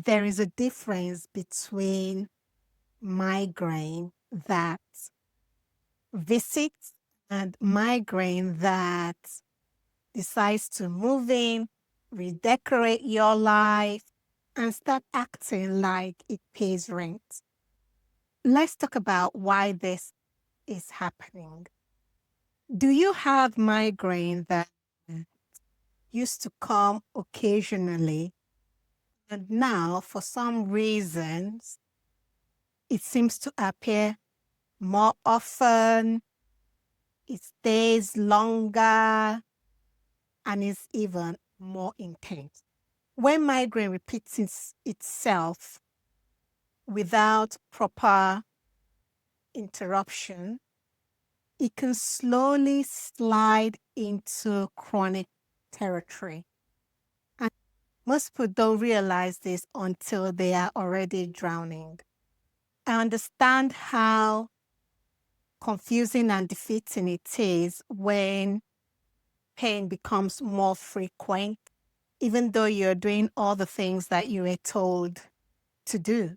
there is a difference between migraine that visits and migraine that decides to move in, redecorate your life, and start acting like it pays rent. Let's talk about why this is happening. Do you have migraine that used to come occasionally, and now, for some reasons, it seems to appear more often, it stays longer, and is even more intense? When migraine repeats itself without proper interruption, it can slowly slide into chronic territory. And most people don't realize this until they are already drowning. I understand how confusing and defeating it is when pain becomes more frequent, even though you're doing all the things that you were told to do.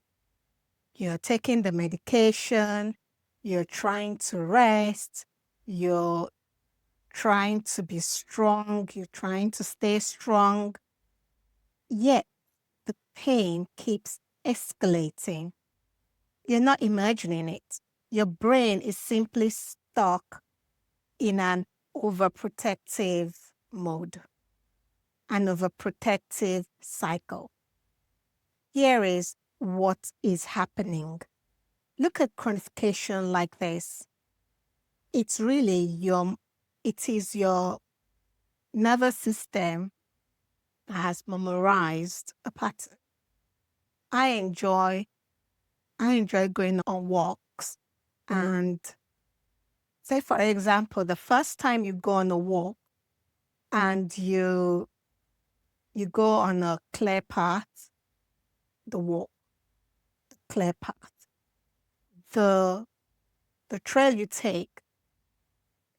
You're taking the medication, you're trying to rest, you're trying to be strong, you're trying to stay strong, yet the pain keeps escalating. You're not imagining it. Your brain is simply stuck in an overprotective mode, an overprotective cycle. Here is what is happening. Look at chronification like this. It is your nervous system that has memorized a pattern. I enjoy going on walks, and say, for example, the first time you go on a walk and you go on a clear path, clear path, the trail you take,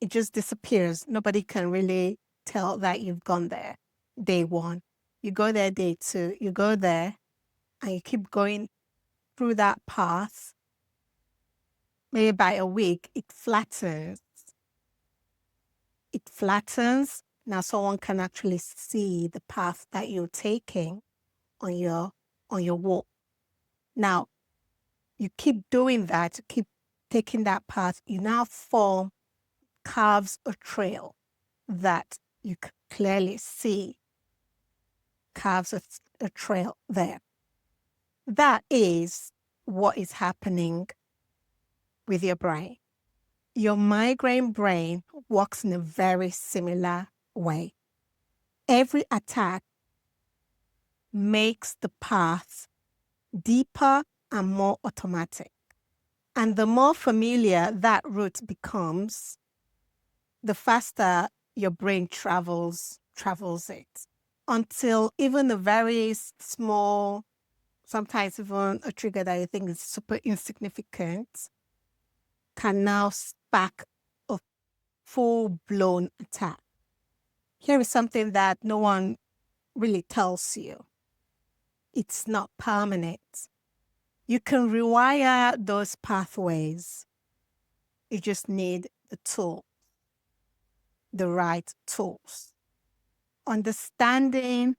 it just disappears. Nobody can really tell that you've gone there. Day one, you go there. Day two, you go there, and you keep going through that path. Maybe by a week, it flattens. Now someone can actually see the path that you're taking on your walk. Now, you keep doing that, you keep taking that path, you now carves a trail that you can clearly see, carves a trail there. That is what is happening with your brain. Your migraine brain works in a very similar way. Every attack makes the path deeper and more automatic. And the more familiar that route becomes, the faster your brain travels it, until even a very small, sometimes even a trigger that you think is super insignificant, can now spark a full-blown attack. Here is something that no one really tells you. It's not permanent. You can rewire those pathways. You just need the right tools. Understanding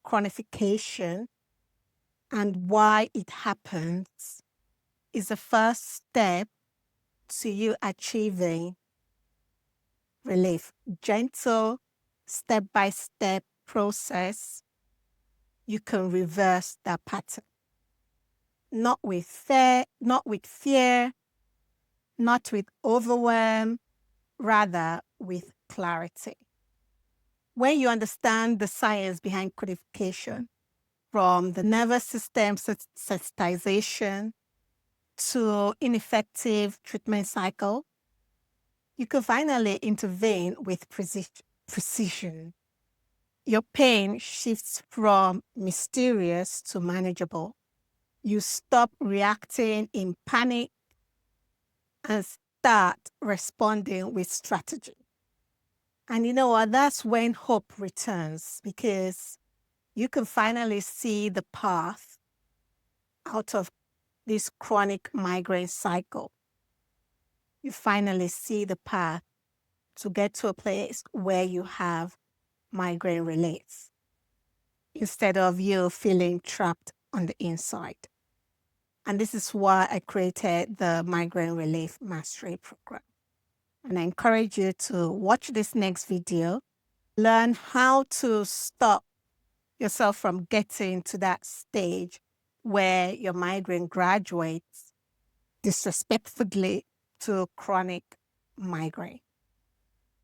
chronification and why it happens is the first step to you achieving relief. Gentle, step-by-step process, you can reverse that pattern. Not with fear, not with overwhelm, rather with clarity. When you understand the science behind codification, from the nervous system sensitization to ineffective treatment cycle, you can finally intervene with precision. Your pain shifts from mysterious to manageable. You stop reacting in panic and start responding with strategy. And you know what? That's when hope returns, because you can finally see the path out of this chronic migraine cycle. You finally see the path to get to a place where you have migraine relief instead of you feeling trapped on the inside. And this is why I created the Migraine Relief Mastery Program. And I encourage you to watch this next video, learn how to stop yourself from getting to that stage where your migraine graduates disrespectfully to chronic migraine.